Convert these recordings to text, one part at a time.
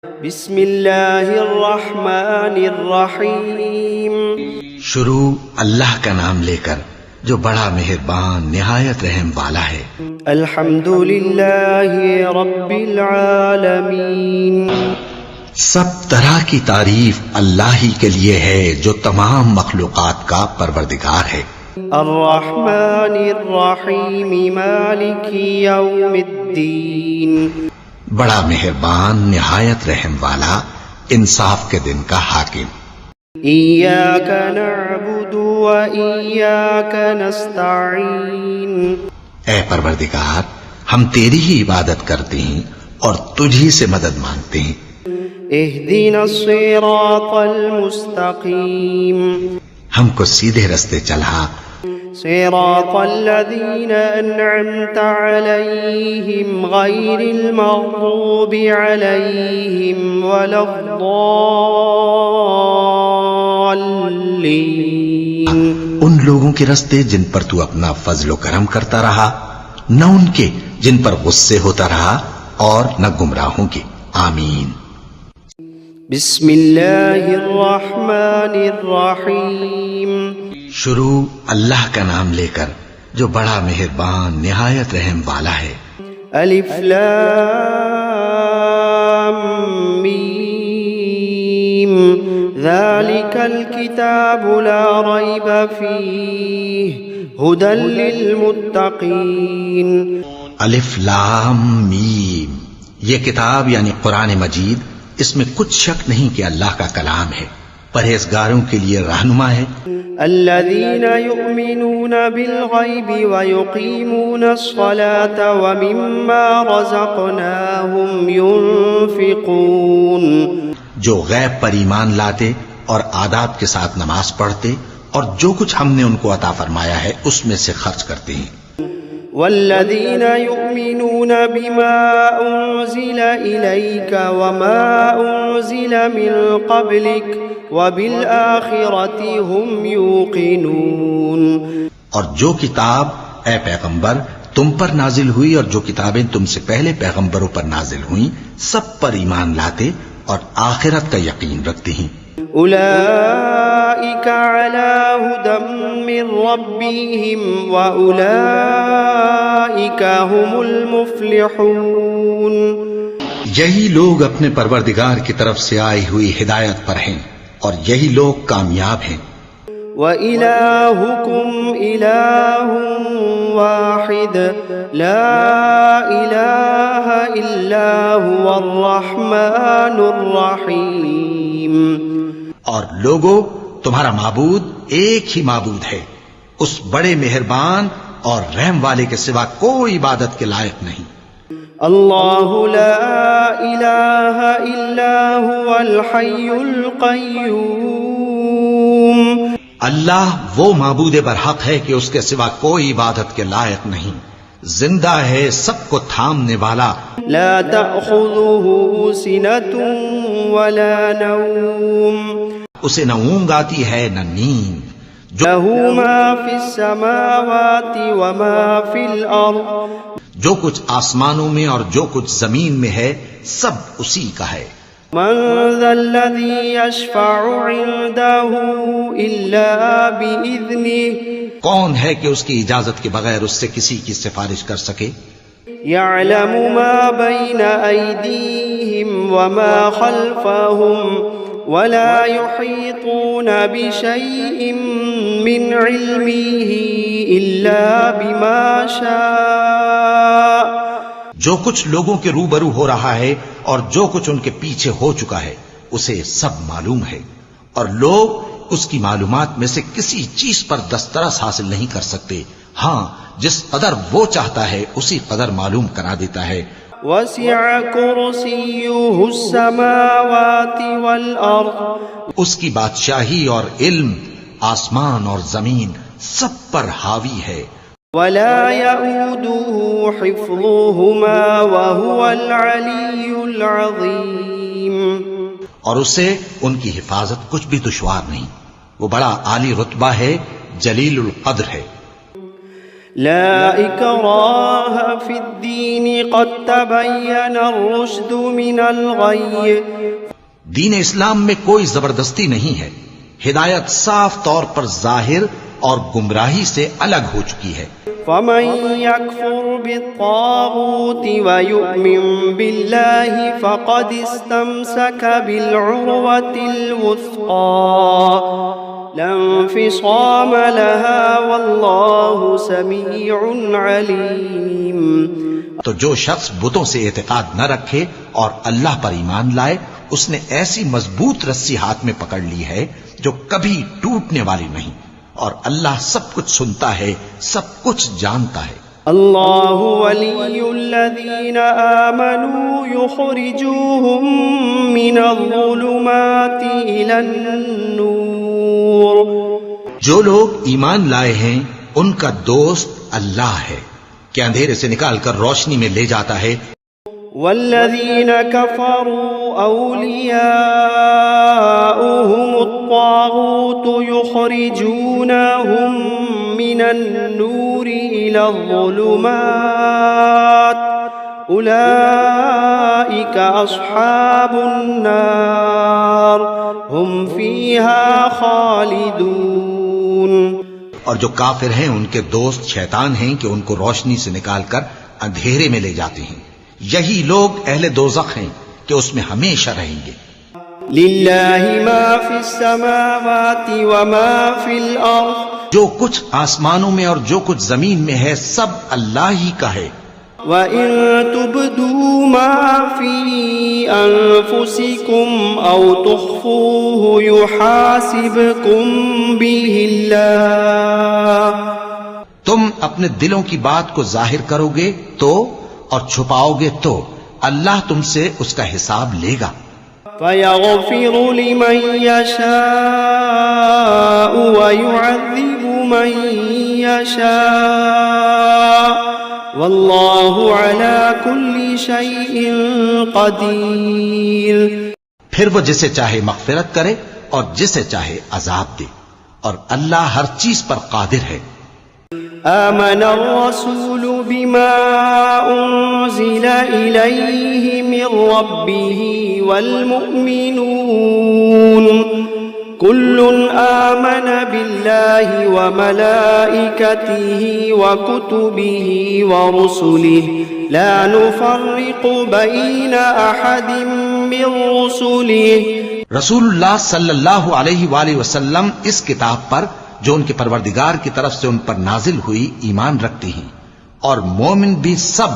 بسم اللہ الرحمن الرحیم شروع اللہ کا نام لے کر جو بڑا مہربان نہایت رحم والا ہے۔ الحمد للہ رب العالمین، سب طرح کی تعریف اللہ ہی کے لیے ہے جو تمام مخلوقات کا پروردگار ہے۔ الرحمن الرحیم مالک یوم الدین، بڑا مہربان نہایت رحم والا انصاف کے دن کا حاکم۔ ایاک نعبد و ایاک نستعین، اے پروردگار ہم تیری ہی عبادت کرتے ہیں اور تجھی سے مدد مانگتے ہیں۔ اہدنا الصراط المستقیم، ہم کو سیدھے رستے چلا، صراط الذین انعمت علیہم غیر المغضوب علیہم ولا الضالین، ان لوگوں کے رستے جن پر تو اپنا فضل و کرم کرتا رہا، نہ ان کے جن پر غصے ہوتا رہا اور نہ گمراہوں کے۔ آمین۔ بسم اللہ الرحمن الرحیم، شروع اللہ کا نام لے کر جو بڑا مہربان نہایت رحم والا ہے۔ الف لام میم، ذالک الکتاب لا ریب فیہ ھدی للمتقین۔ الف لام میم، یہ کتاب یعنی قرآن مجید، اس میں کچھ شک نہیں کہ اللہ کا کلام ہے، پرہیزگاروں کے لیے رہنما ہے۔ الذین یؤمنون بالغیب ویقیمون الصلاة ومما رزقناہم ینفقون، جو غیب پر ایمان لاتے اور آداب کے ساتھ نماز پڑھتے اور جو کچھ ہم نے ان کو عطا فرمایا ہے اس میں سے خرچ کرتے ہیں۔ والذین یؤمنون بما انزل الیک وما انزل من قبلک وبالآخرۃ هم یوقنون، اور جو کتاب اے پیغمبر تم پر نازل ہوئی اور جو کتابیں تم سے پہلے پیغمبروں پر نازل ہوئیں سب پر ایمان لاتے اور آخرت کا یقین رکھتے ہیں۔ اولئک علی ھدی من ربہم واولئک هم المفلحون، یہی لوگ اپنے پروردگار کی طرف سے آئی ہوئی ہدایت پر ہیں اور یہی لوگ کامیاب ہیں۔ وَإِلَٰهُكُمْ إِلَٰهٌ وَاحِدٌ لَا إِلَٰهَ إِلَّا هُوَ الرَّحْمَٰنُ الرَّحِيمُ، اور لوگو تمہارا معبود ایک ہی معبود ہے، اس بڑے مہربان اور رحم والے کے سوا کوئی عبادت کے لائق نہیں۔ اللہ لا الہ الا هو الحی القیوم، اللہ وہ معبود برحق ہے کہ اس کے سوا کوئی عبادت کے لائق نہیں، زندہ ہے، سب کو تھامنے والا، لا تأخذه سنة ولا نوم، اسے نہ اونگ آتی ہے نہ نیند، له ما فی السماوات وما فی الارض، جو کچھ آسمانوں میں اور جو کچھ زمین میں ہے سب اسی کا ہے۔ من ذا الذی یشفع عنده الا بإذنه، کون ہے کہ اس کی اجازت کے بغیر اس سے کسی کی سفارش کر سکے؟ یعلم ما بین ایدیہم وما خلفہم ولا يحيطون بشيء من علمه إلا بما شاء، جو کچھ لوگوں کے روبرو ہو رہا ہے اور جو کچھ ان کے پیچھے ہو چکا ہے اسے سب معلوم ہے، اور لوگ اس کی معلومات میں سے کسی چیز پر دسترس حاصل نہیں کر سکتے، ہاں جس قدر وہ چاہتا ہے اسی قدر معلوم کرا دیتا ہے۔ وسع کرسیہ السماوات والارض، اس کی بادشاہی اور علم آسمان اور زمین سب پر حاوی ہے۔ ولا يؤوده حفظهما وهو العلی العظیم، اور اسے ان کی حفاظت کچھ بھی دشوار نہیں، وہ بڑا عالی رتبہ ہے، جلیل القدر ہے۔ لا إكراه في الدين قد تبين الرشد من الغي دین اسلام میں کوئی زبردستی نہیں ہے، ہدایت صاف طور پر ظاہر اور گمراہی سے الگ ہو چکی ہے۔ فمن يكفر بالطاغوت ويؤمن بالله فقد استمسك بالعروة الوثقى لا انفصام لها والله سميع عليم۔ تو جو شخص بتوں سے اعتقاد نہ رکھے اور اللہ پر ایمان لائے، اس نے ایسی مضبوط رسی ہاتھ میں پکڑ لی ہے جو کبھی ٹوٹنے والی نہیں، اور اللہ سب کچھ سنتا ہے، سب کچھ جانتا ہے۔ اللہ ولی الذین آمنوا یخرجوہم من الظلمات الی النور۔ جو لوگ ایمان لائے ہیں ان کا دوست اللہ ہے کہ اندھیرے سے نکال کر روشنی میں لے جاتا ہے۔ والذین کفروا اولیاؤہم الطاغوت یخرجونہم من النور الی الظلمات اولئک اصحاب النار ہم فیہا خالدون۔ اور جو کافر ہیں ان کے دوست شیطان ہیں کہ ان کو روشنی سے نکال کر اندھیرے میں لے جاتے ہیں، یہی لوگ اہل دوزخ ہیں کہ اس میں ہمیشہ رہیں گے۔ للہ ما فی السماوات وما فی الارض، جو کچھ آسمانوں میں اور جو کچھ زمین میں ہے سب اللہ ہی کا ہے۔ وَإِن تُبْدُوا مَا فِي أَنفُسِكُمْ أَوْ تُخْفُوهُ يُحَاسِبْكُمْ بِهِ اللَّهُ، تم اپنے دلوں کی بات کو ظاہر کرو گے تو اور چھپاؤ گے تو اللہ تم سے اس کا حساب لے گا۔ فَيَغْفِرُ لِمَن يَشَاءُ وَيُعَذِّبُ مَن يَشَاءُ واللہ علی کل شیء قدیر۔ پھر وہ جسے چاہے مغفرت کرے اور جسے چاہے عذاب دے، اور اللہ ہر چیز پر قادر ہے۔ آمن الرسول بما انزل الیہ من ربہ والمؤمنون كل آمن بالله وملائكته وكتبه ورسله لا نفرق بين أحد من رسله۔ رسول اللہ صلی اللہ علیہ وآلہ وسلم اس کتاب پر جو ان کے پروردگار کی طرف سے ان پر نازل ہوئی ایمان رکھتے ہیں، اور مومن بھی سب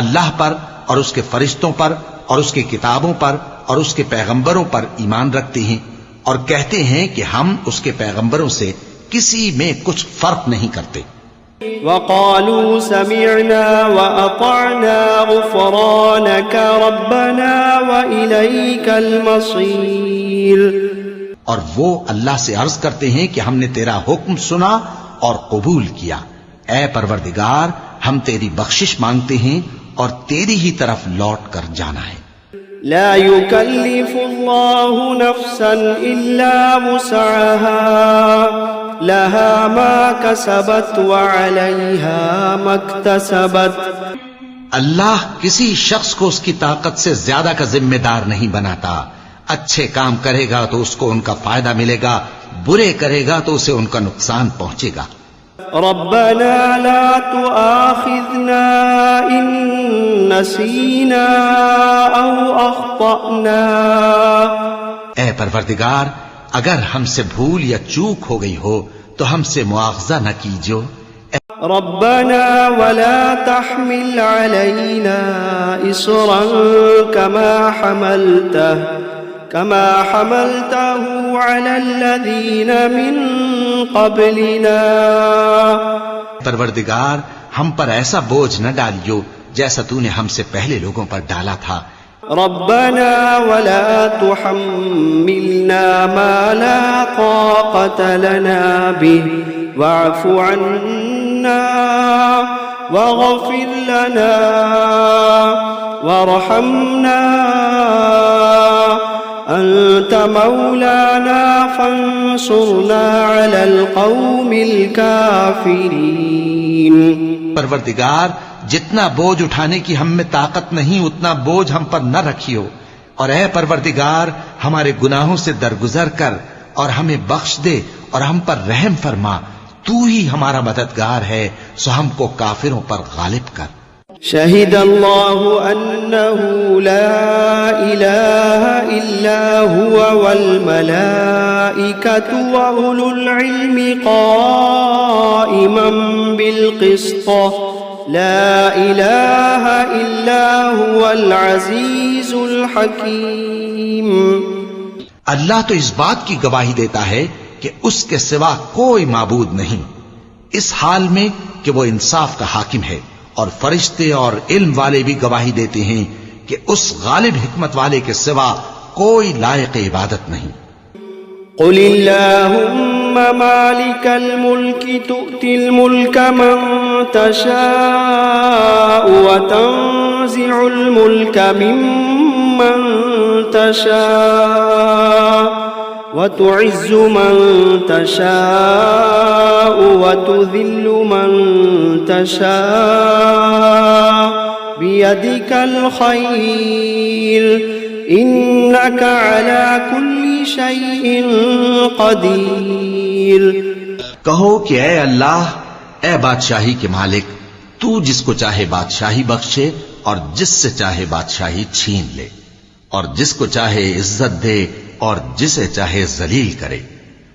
اللہ پر اور اس کے فرشتوں پر اور اس کی کتابوں پر اور اس کے پیغمبروں پر ایمان رکھتے ہیں، اور کہتے ہیں کہ ہم اس کے پیغمبروں سے کسی میں کچھ فرق نہیں کرتے۔ وقالوا سمعنا وأطعنا غفرانك ربنا وإليك المصير۔ اور وہ اللہ سے عرض کرتے ہیں کہ ہم نے تیرا حکم سنا اور قبول کیا، اے پروردگار ہم تیری بخشش مانگتے ہیں اور تیری ہی طرف لوٹ کر جانا ہے۔ لا يكلف الله نفسا إلا وسعها لها ما كسبت وعليها ما اكتسبت۔ اللہ کسی شخص کو اس کی طاقت سے زیادہ کا ذمہ دار نہیں بناتا، اچھے کام کرے گا تو اس کو ان کا فائدہ ملے گا، برے کرے گا تو اسے ان کا نقصان پہنچے گا۔ ربنا لا تؤاخذنا إن نسينا أو أخطأنا۔ اے پروردگار اگر ہم سے بھول یا چوک ہو گئی ہو تو ہم سے مواخذہ نہ کیجو۔ ربنا ولا تحمل علينا إصرا كما حملته على الذين من قبلنا۔ پروردگار ہم پر ایسا بوجھ نہ ڈالیو جیسا تو نے ہم سے پہلے لوگوں پر ڈالا تھا۔ ربنا ولا تحملنا ما لا طاقة لنا به واعف عنا واغفر لنا وارحمنا أنت أنت مولانا فانصرنا على القوم الكافرين. پروردگار جتنا بوجھ اٹھانے کی ہم میں طاقت نہیں اتنا بوجھ ہم پر نہ رکھیو، اور اے پروردگار ہمارے گناہوں سے درگزر کر اور ہمیں بخش دے اور ہم پر رحم فرما، تو ہی ہمارا مددگار ہے، سو ہم کو کافروں پر غالب کر. شهد الله أنه لا إله إلا هو والملائكة وأولو العلم قائما بالقسط لا إله إلا هو العزيز الحكيم. اللہ تو اس بات کی گواہی دیتا ہے کہ اس کے سوا کوئی معبود نہیں، اس حال میں کہ وہ انصاف کا حاکم ہے، اور فرشتے اور علم والے بھی گواہی دیتے ہیں کہ اس غالب حکمت والے کے سوا کوئی لائق عبادت نہیں. قل اللهم مالك الملك تؤتي الملك من تشاء وتنزع الملك ممن تشاء وتعز من تشاء وتذل من تشاء بيدك الخير إنك على كل شيء قدير. کہو کہ اے اللہ، اے بادشاہی کے مالک، تو جس کو چاہے بادشاہی بخشے اور جس سے چاہے بادشاہی چھین لے، اور جس کو چاہے عزت دے اور جسے چاہے ذلیل کرے.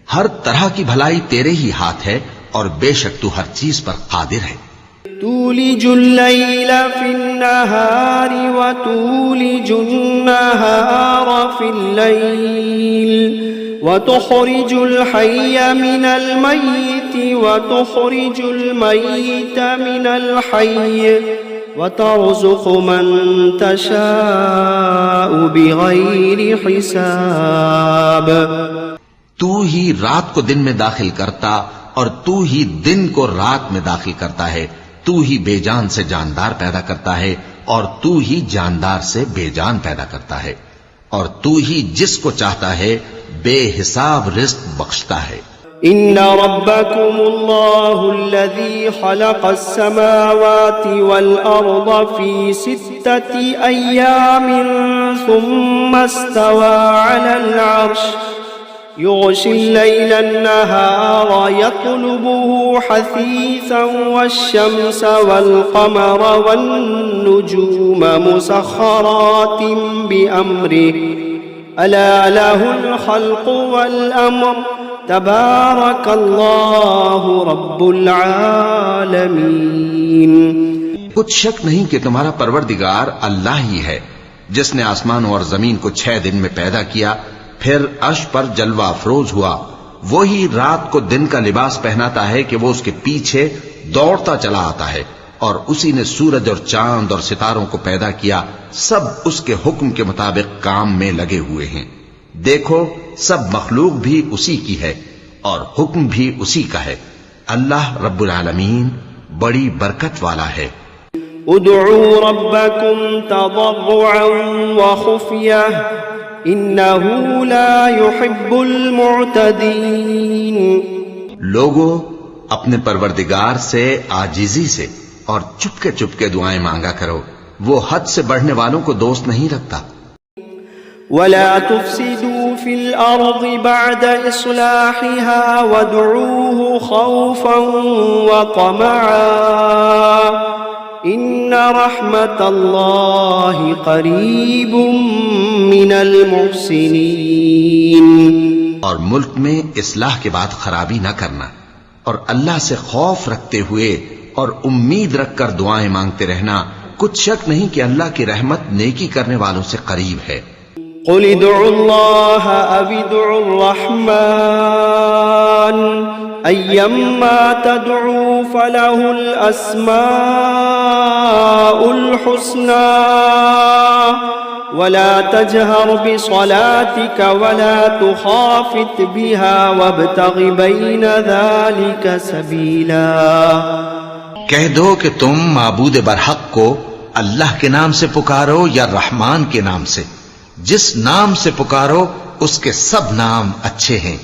ہر طرح کی بھلائی تیرے ہی ہاتھ ہے اور بے شک تو ہر چیز پر قادر ہے. تولج الليل في النهار وتولج النهار في الليل وتخرج الحي من الميت وتخرج الميت من الحي وترزق من تشاء بغير حساب. تو ہی رات کو دن میں داخل کرتا اور تو ہی دن کو رات میں داخل کرتا ہے. تو ہی بے جان سے جاندار پیدا کرتا ہے اور تو ہی جاندار سے بے جان پیدا کرتا ہے، اور تو ہی جس کو چاہتا ہے بے حساب رزق بخشتا ہے. إن ربكم الله الذي خلق السماوات والأرض في 6 أيام ثم استوى على العرش يغشي الليل النهار يطلبه حثيثا والشمس والقمر والنجوم مسخرات بأمره ألا له الخلق والأمر تبارك الله رب العالمين. کچھ شک نہیں کہ تمہارا پروردگار اللہ ہی ہے، جس نے آسمانوں اور زمین کو 6 دن میں پیدا کیا، پھر عرش پر جلوہ افروز ہوا. وہی رات کو دن کا لباس پہناتا ہے کہ وہ اس کے پیچھے دوڑتا چلا آتا ہے، اور اسی نے سورج اور چاند اور ستاروں کو پیدا کیا، سب اس کے حکم کے مطابق کام میں لگے ہوئے ہیں. دیکھو سب مخلوق بھی اسی کی ہے اور حکم بھی اسی کا ہے. اللہ رب العالمین بڑی برکت والا ہے. ادعوا ربكم تضرعا وخفية إنه لا يحب المعتدين. لوگو اپنے پروردگار سے عاجزی سے اور چپکے چپکے دعائیں مانگا کرو، وہ حد سے بڑھنے والوں کو دوست نہیں رکھتا. ولا تفسدوا في الأرض بعد إصلاحها وادعوه خوفا وطمعا إن رحمة الله قريب من المحسنين. اور ملک میں اصلاح کے بعد خرابی نہ کرنا، اور اللہ سے خوف رکھتے ہوئے اور امید رکھ کر دعائیں مانگتے رہنا. کچھ شک نہیں کہ اللہ کی رحمت نیکی کرنے والوں سے قریب ہے. قل ادعوا الله أو ادعوا الرحمن أيما تدعوا فله الأسماء الحسنى ولا تجهر بصلاتك ولا تخافت بها وابتغ بين ذلك سبيلا. کہہ دو کہ تم معبود برحق کو اللہ کے نام سے پکارو یا رحمان کے نام سے، جس نام سے پکارو اس کے سب نام اچھے ہیں،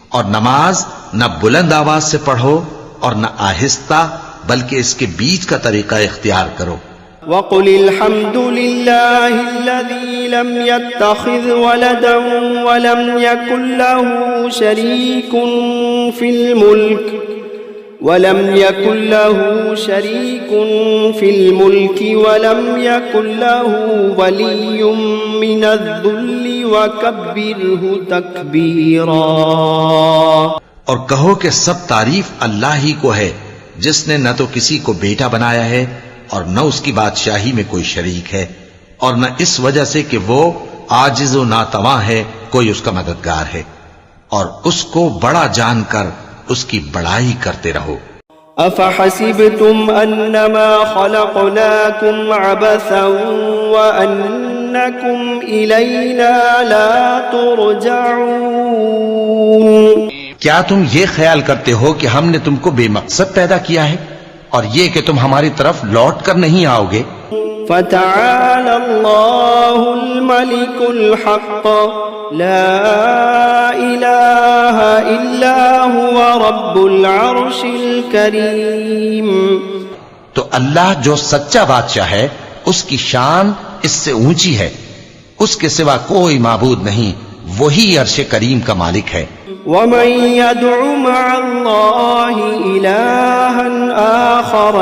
اور نماز نہ بلند آواز سے پڑھو اور نہ آہستہ، بلکہ اس کے بیچ کا طریقہ اختیار کرو۔ وقل الحمد لله الذي لم يتخذ ولدا ولم يكن له شريك في الملك ولم يكن له ولي من الذل وكبره تكبيرا۔ اور کہو کہ سب تعریف اللہ ہی کو ہے، جس نے نہ تو کسی کو بیٹا بنایا ہے اور نہ اس کی بادشاہی میں کوئی شریک ہے، اور نہ اس وجہ سے کہ وہ عاجز و ناتواں ہے کوئی اس کا مددگار ہے، اور اس کو بڑا جان کر اس کی بڑائی کرتے رہو۔ افحسبتم انما خلقناكم عبثا وانكم الینا لا ترجعون؟ کیا تم یہ خیال کرتے ہو کہ ہم نے تم کو بے مقصد پیدا کیا ہے اور یہ کہ تم ہماری طرف لوٹ کر نہیں آؤ گے؟ فتعالى الله الملك الحق لا إله إلا هو رب العرش الكريم۔ تو اللہ جو سچا بادشاہ ہے اس کی شان اس سے اونچی ہے، اس کے سوا کوئی معبود نہیں، وہی عرش کریم کا مالک ہے۔ ومن يدع مع الله إلها آخر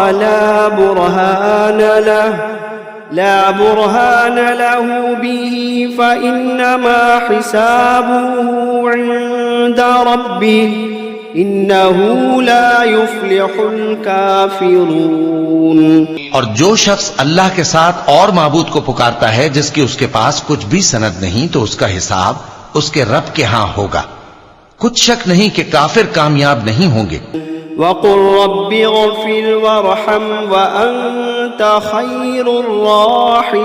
لا برهان له به فإنما حسابه عند ربه إنه لا يفلح الكافرون۔ اور جو شخص اللہ کے ساتھ اور معبود کو پکارتا ہے جس کی اس کے پاس کچھ بھی سند نہیں، تو اس کا حساب اس کے رب کے ہاں ہوگا، کچھ شک نہیں کہ کافر کامیاب نہیں ہوں گے۔ وَقُلْ رَبِّ اغْفِرْ وَارْحَمْ وَأَنْتَ خَيْرُ الرَّاحِمِينَ۔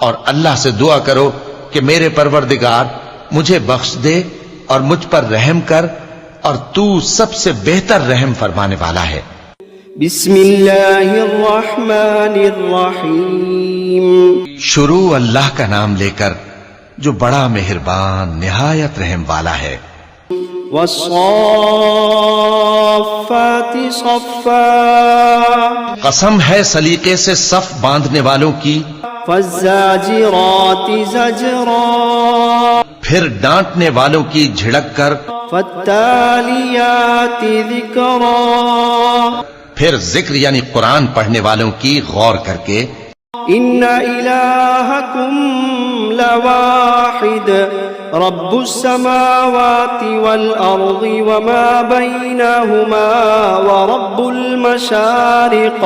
اور اللہ سے دعا کرو کہ میرے پروردگار مجھے بخش دے اور مجھ پر رحم کر، اور تو سب سے بہتر رحم فرمانے والا ہے۔ بسم اللہ الرحمن الرحیم۔ شروع اللہ کا نام لے کر جو بڑا مہربان نہایت رحم والا ہے۔ والصافات صفا، قسم ہے سلیقے سے صف باندھنے والوں کی۔ فالزاجرات زجرا، پھر ڈانٹنے والوں کی جھڑک کر۔ فالتالیات ذکرا، پھر ذکر یعنی قرآن پڑھنے والوں کی غور کر کے۔ ان الہکم لواحد رب السماوات والارض وما بینہما ورب المشارق،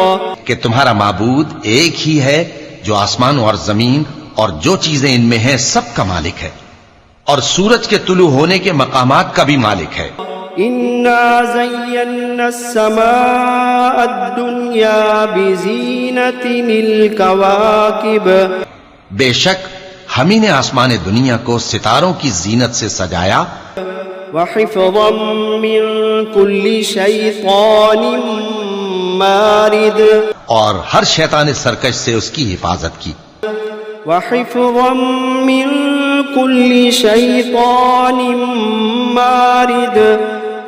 کہ تمہارا معبود ایک ہی ہے جو آسمان اور زمین اور جو چیزیں ان میں ہیں سب کا مالک ہے، اور سورج کے طلوع ہونے کے مقامات کا بھی مالک ہے۔ انا زینا السماء الدنیا بزینت الکواکب، بے شک ہم ہی نے آسمان دنیا کو ستاروں کی زینت سے سجایا۔ وحفظا من كل شیطان مارد، اور ہر شیطان سرکش سے اس کی حفاظت کی۔ وحفظا من كل شیطان مارد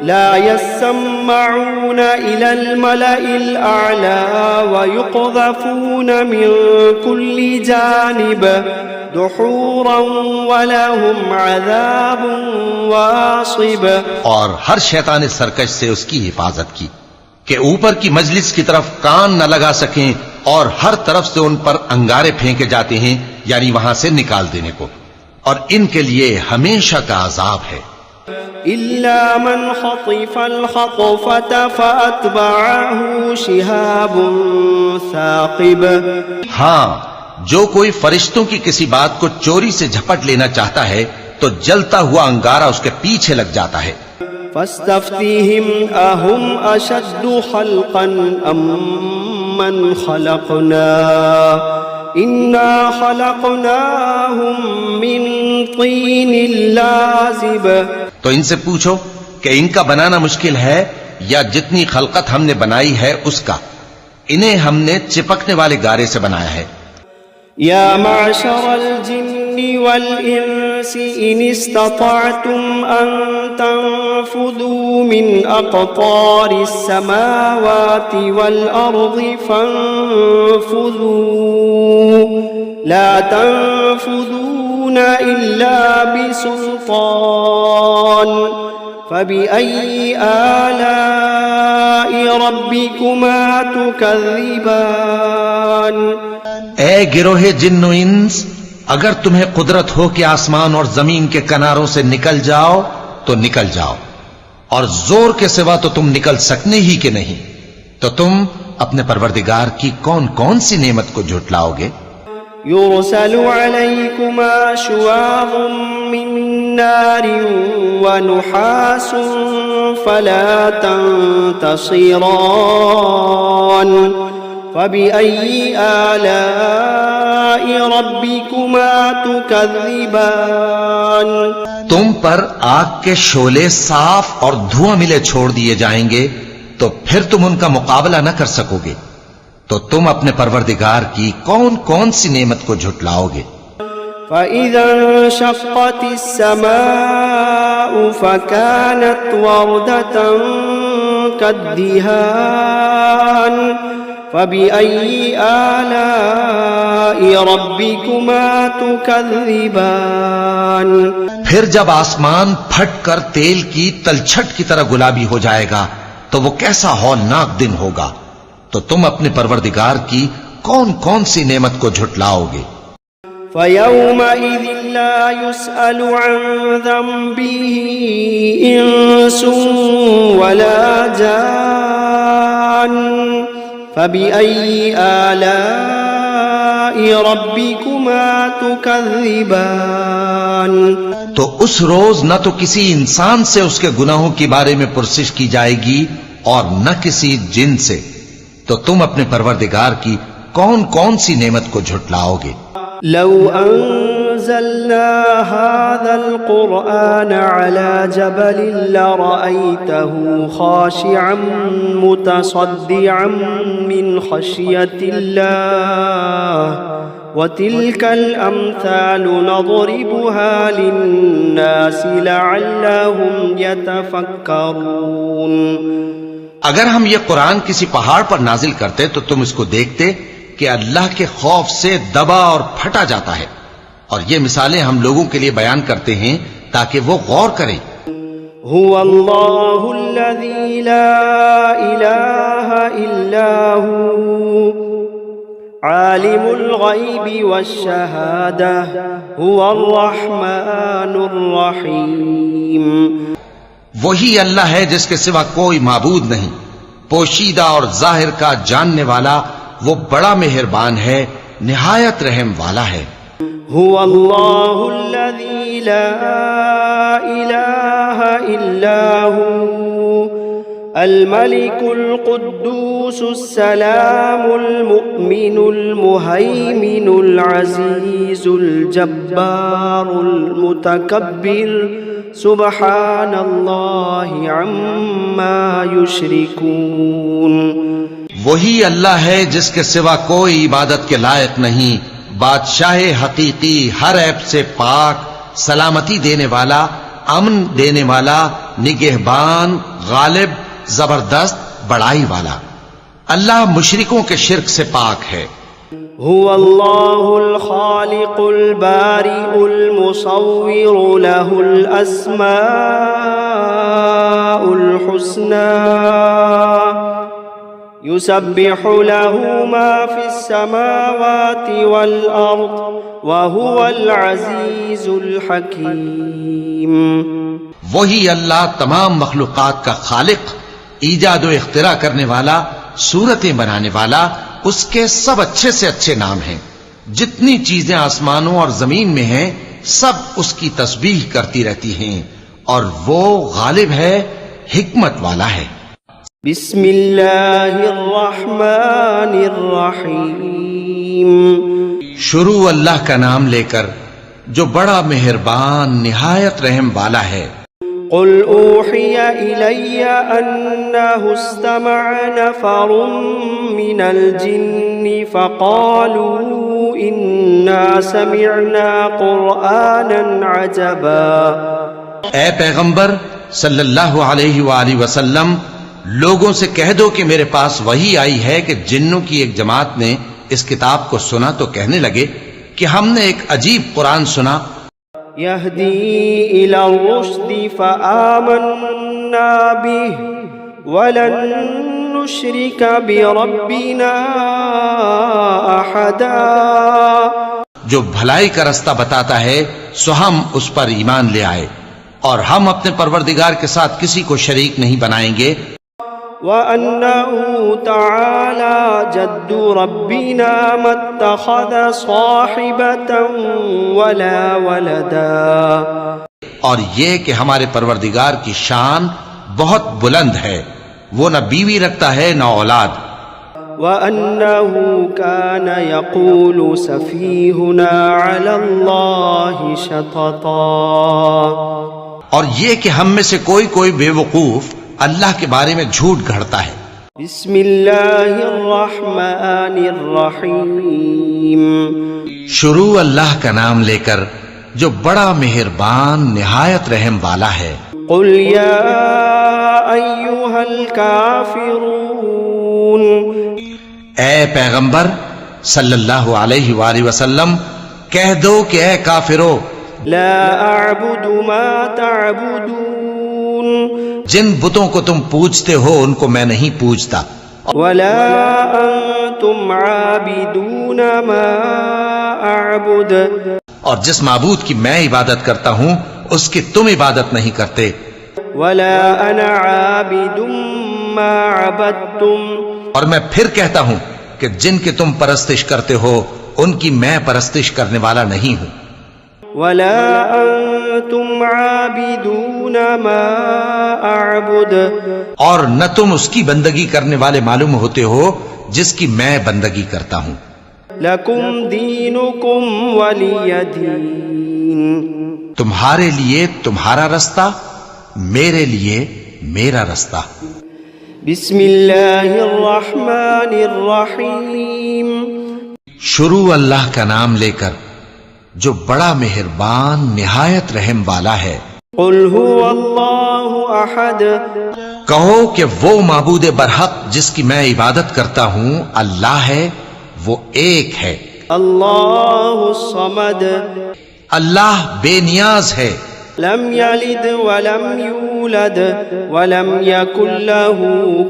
لا يسمعون إلى الملأ الأعلى ويقذفون من كل جانب دحورا ولهم عذاب واصب، اور ہر شیطان سرکش سے اس کی حفاظت کی کہ اوپر کی مجلس کی طرف کان نہ لگا سکیں، اور ہر طرف سے ان پر انگارے پھینکے جاتے ہیں، یعنی وہاں سے نکال دینے کو، اور ان کے لیے ہمیشہ کا عذاب ہے۔ إلا من خطف الخطفة فأتبعه شهاب ثاقب، ہاں جو کوئی فرشتوں کی کسی بات کو چوری سے جھپٹ لینا چاہتا ہے تو جلتا ہوا انگارہ اس کے پیچھے لگ جاتا ہے۔ فاستفتهم أهم أشد خلقا أم من خلقنا إنا خلقناهم من طين لازب، تو ان سے پوچھو کہ ان کا بنانا مشکل ہے یا جتنی خلقت ہم نے بنائی ہے اس کا، انہیں ہم نے چپکنے والے گارے سے بنایا ہے۔ يا معشر الجن والإنس إن استطعتم أن تنفذوا من أقطار السماوات والأرض فانفذوا لا تنفذون إلا بسلطان فبأي آلاء ربكما تكذبان اے گروہ جن و انس، اگر تمہیں قدرت ہو کہ آسمان اور زمین کے کناروں سے نکل جاؤ تو نکل جاؤ، اور زور کے سوا تو تم نکل سکنے ہی کہ نہیں، تو تم اپنے پروردگار کی کون کون سی نعمت کو جھٹلاؤ گے؟ يرسل عليكما شواظ من نار ونحاس فلا تنتصران فبأي آلاء ربكما تكذبان تم پر آگ کے شعلے صاف اور دھواں ملے چھوڑ دیے جائیں گے تو پھر تم ان کا مقابلہ نہ کر سکو گے، تو تم اپنے پروردگار کی کون کون سی نعمت کو جھٹلاؤ گے؟ فَإِذَا انشَقَّتِ السَّمَاءُ فَكَانَتْ وَرْدَةً كَالدِّهَانِ فَبِأَيِّ آلَاءِ رَبِّكُمَا تُكَذِّبَانِ پھر جب آسمان پھٹ کر تیل کی تلچھٹ کی طرح گلابی ہو جائے گا تو وہ کیسا ہولناک دن ہوگا، تو تم اپنے پروردگار کی کون کون سی نعمت کو جھٹلاؤ گے؟ فَيَوْمَئِذٍ لَا يُسْأَلُ عَنْ ذَنبِهِ إِنسٌ وَلَا جَانٌّ فَبِأَيِّ آلَاءِ رَبِّكُمَا تُكَذِّبَانِ تو اس روز نہ تو کسی انسان سے اس کے گناہوں کے بارے میں پرسش کی جائے گی اور نہ کسی جن سے، تو تم اپنے پروردگار کی کون کون سی نعمت کو جھٹلاؤ گے؟ لو انزلنا هذا القرآن على جبل لرأيته خاشعا متصدعا من خشية الله وتلك الأمثال نضربها للناس لعلهم يتفكرون اگر ہم یہ قرآن کسی پہاڑ پر نازل کرتے تو تم اس کو دیکھتے کہ اللہ کے خوف سے دبا اور پھٹا جاتا ہے، اور یہ مثالیں ہم لوگوں کے لیے بیان کرتے ہیں تاکہ وہ غور کریں۔ هو اللہ الذی لا الہ الا هو عالم الغیب والشہادہ هو الرحمن الرحیم وہی اللہ ہے جس کے سوا کوئی معبود نہیں، پوشیدہ اور ظاہر کا جاننے والا، وہ بڑا مہربان ہے، نہایت رحم والا ہے۔ هو اللہ الذی لا الہ الا هو الملك القدوس السلام المؤمن المهيمن العزيز الجبار المتكبر سبحان اللہ عما یشرکون وہی اللہ ہے جس کے سوا کوئی عبادت کے لائق نہیں، بادشاہ حقیقی، ہر عیب سے پاک، سلامتی دینے والا، امن دینے والا، نگہبان، غالب، زبردست، بڑائی والا۔ اللہ مشرکوں کے شرک سے پاک ہے۔ هو اللہ الخالق البارئ المصور له الاسماء الحسنى يسبح له ما في السماوات والأرض وهو العزيز الحكيم وہی اللہ تمام مخلوقات کا خالق، ایجاد و اختراع کرنے والا، صورتیں بنانے والا، اس کے سب اچھے سے اچھے نام ہیں۔ جتنی چیزیں آسمانوں اور زمین میں ہیں سب اس کی تسبیح کرتی رہتی ہیں، اور وہ غالب ہے، حکمت والا ہے۔ بسم اللہ الرحمن الرحیم شروع اللہ کا نام لے کر جو بڑا مہربان نہایت رحم والا ہے۔ قل اوحی الی انہ استمع نفر من الجن فقالوا إنا سمعنا قرآنا عجبا. اے پیغمبر صلی اللہ علیہ وآلہ وسلم، لوگوں سے کہہ دو کہ میرے پاس وحی آئی ہے کہ جنوں کی ایک جماعت نے اس کتاب کو سنا تو کہنے لگے کہ ہم نے ایک عجیب قرآن سنا. يهدي إلى الرشد فآمنا به ولن نشرك بربنا أحدا. جو بھلائی کا رستہ بتاتا ہے سو ہم اس پر ایمان لے آئے اور ہم اپنے پروردگار کے ساتھ کسی کو شریک نہیں بنائیں گے. وأنه تعالى جد ربنا ما اتخذ صاحبة ولا ولدا. اور یہ کہ ہمارے پروردگار کی شان بہت بلند ہے، وہ نہ بیوی رکھتا ہے نہ اولاد. وأنه كان يقول سفيهنا على الله شططا. اور یہ کہ ہم میں سے کوئی بے وقوف اللہ کے بارے میں جھوٹ گھڑتا ہے. بسم اللہ الرحمن الرحیم. شروع اللہ کا نام لے کر جو بڑا مہربان نہایت رحم والا ہے. قل یا ایھا الکافرون. اے پیغمبر صلی اللہ علیہ وآلہ وسلم کہہ دو کہ اے کافرو، لا اعبد ما تعبدون. جن بتوں کو تم پوجتے ہو ان کو میں نہیں پوجتا. ولا انتم عابدون ما اعبد. اور جس معبود کی میں عبادت کرتا ہوں اس کی تم عبادت نہیں کرتے. ولا انا عابد ما عبدتم. اور میں پھر کہتا ہوں کہ جن کی تم پرستش کرتے ہو ان کی میں پرستش کرنے والا نہیں ہوں. ولا انتم عابدون ما اعبد. اور نہ تم اس کی بندگی کرنے والے معلوم ہوتے ہو جس کی میں بندگی کرتا ہوں. لکم دینکم ولی دین. تمہارے لیے تمہارا رستہ، میرے لیے میرا رستہ. بسم اللہ الرحمن الرحیم. شروع اللہ کا نام لے کر جو بڑا مہربان نہایت رحم والا ہے. قل هو اللہ احد. کہو کہ وہ معبود برحق جس کی میں عبادت کرتا ہوں اللہ ہے، وہ ایک ہے. اللہ الصمد. اللہ بے نیاز ہے. لم یلد ولم یولد ولم یکن له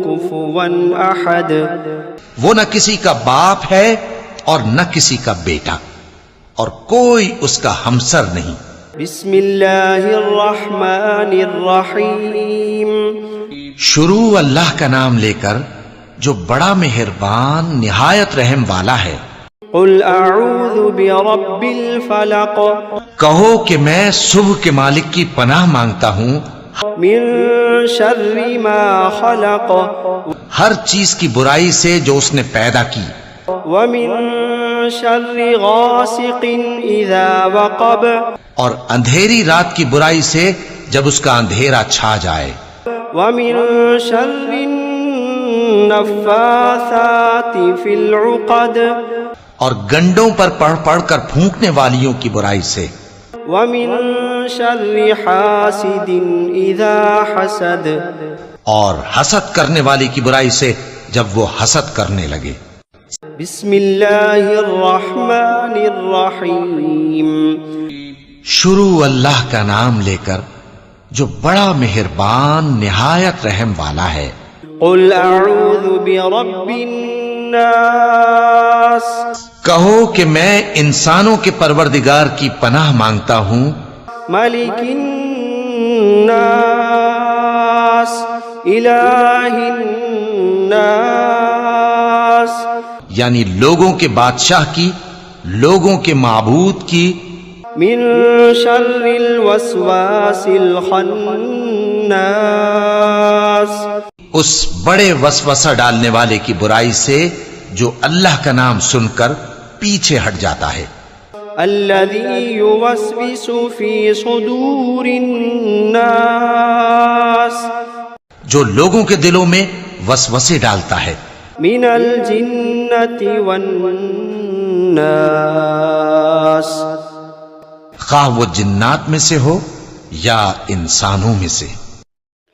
کفوا احد. وہ نہ کسی کا باپ ہے اور نہ کسی کا بیٹا، اور کوئی اس کا ہمسر نہیں. بسم اللہ الرحمن الرحیم. شروع اللہ کا نام لے کر جو بڑا مہربان نہایت رحم والا ہے. قل اعوذ برب الفلق. کہو کہ میں صبح کے مالک کی پناہ مانگتا ہوں من شر ما خلق. ہر چیز کی برائی سے جو اس نے پیدا کی. ومن شر غاسق اذا وقب. اور اندھیری رات کی برائی سے جب اس کا اندھیرا چھا جائے. ومن شر النفاثات فی العقد. اور گنڈوں پر پڑھ پڑھ کر پھونکنے والیوں کی برائی سے. ومن شر حاسد اذا حسد. اور حسد کرنے والی کی برائی سے جب وہ حسد کرنے لگے. بسم اللہ الرحمن الرحیم. شروع اللہ کا نام لے کر جو بڑا مہربان نہایت رحم والا ہے. قل اعوذ برب الناس. کہو کہ میں انسانوں کے پروردگار کی پناہ مانگتا ہوں. ملک الناس الہ الناس. یعنی لوگوں کے بادشاہ کی، لوگوں کے معبود کی. من شر الوسواس الخناس. اس بڑے وسوسہ ڈالنے والے کی برائی سے جو اللہ کا نام سن کر پیچھے ہٹ جاتا ہے. الذي يوسوس في صدور الناس. جو لوگوں کے دلوں میں وسوسے ڈالتا ہے. من الجنة والناس. الناس خواہ وہ جنات میں سے ہو یا انسانوں میں سے.